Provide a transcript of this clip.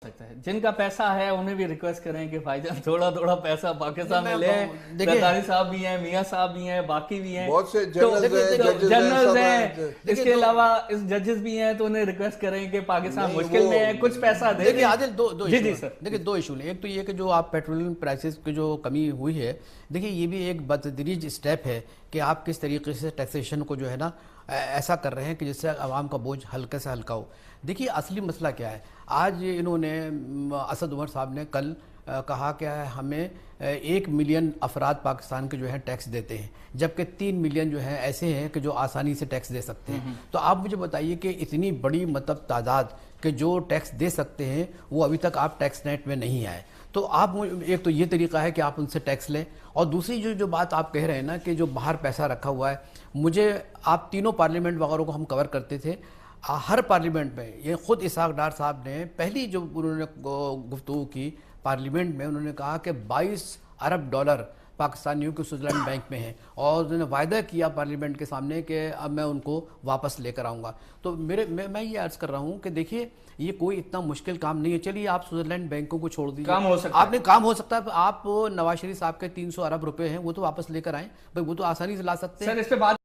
سکتا ہے. جن کا پیسہ ہے انہیں بھی ریکویسٹ کریں کہ بھائی جان تھوڑا تھوڑا پیسہ پاکستان میں لیں. زرداری صاحب بھی ہیں, میاں صاحب بھی ہیں, باقی بھی ہیں, بہت سے جنرلز ہیں, اس کے علاوہ ججز بھی ہیں, تو انہیں ریکویسٹ کریں کہ پاکستان مشکل میں ہے, کچھ پیسہ دے. دیکھیں عادل دو جی سر, دیکھیں دو ایشو ہیں. ایک تو یہ کہ جو آپ پیٹرولیم پرائسز کی جو کمی ہوئی ہے, دیکھیں یہ بھی ایک بتدریج اسٹیپ ہے کہ آپ کس طریقے سے ٹیکسیشن کو جو ہے نا ایسا کر رہے ہیں کہ جس سے عوام کا بوجھ ہلکے سے ہلکا ہو. دیکھیے اصلی مسئلہ کیا ہے. آج انہوں نے اسد عمر صاحب نے کل کہا کہ ہمیں 1 ملین افراد پاکستان کے جو ہیں ٹیکس دیتے ہیں, جبکہ 3 ملین جو ہیں ایسے ہیں کہ جو آسانی سے ٹیکس دے سکتے ہیں. تو آپ مجھے بتائیے کہ اتنی بڑی مطلب تعداد کہ جو ٹیکس دے سکتے ہیں وہ ابھی تک آپ ٹیکس نیٹ میں نہیں آئے. تو آپ ایک تو یہ طریقہ ہے کہ آپ ان سے ٹیکس لیں, اور دوسری جو بات آپ کہہ رہے ہیں نا کہ جو باہر پیسہ رکھا ہوا ہے, مجھے آپ تینوں پارلیمنٹ وغیرہ کو ہم کور کرتے تھے, ہر پارلیمنٹ میں یہ خود اسحاق ڈار صاحب نے پہلی جو انہوں نے گفتگو کی پارلیمنٹ میں, انہوں نے کہا کہ 22 ارب ڈالر پاکستانیوں کے سوئٹزرلینڈ بینک میں ہیں, اور انہوں نے وعدہ کیا پارلیمنٹ کے سامنے کہ اب میں ان کو واپس لے کر آؤں گا. تو میں یہ عرض کر رہا ہوں کہ دیکھیے یہ کوئی اتنا مشکل کام نہیں ہے. چلیے آپ سوئٹزرلینڈ بینکوں کو چھوڑ دیجیے, کام ہو سکتا آپ نے کام ہو سکتا ہے. آپ نواز شریف صاحب کے 300 ارب روپے ہیں وہ تو واپس لے کر آئیں, بھائی وہ تو آسانی سے لا سکتے ہیں. سر اس پہ بات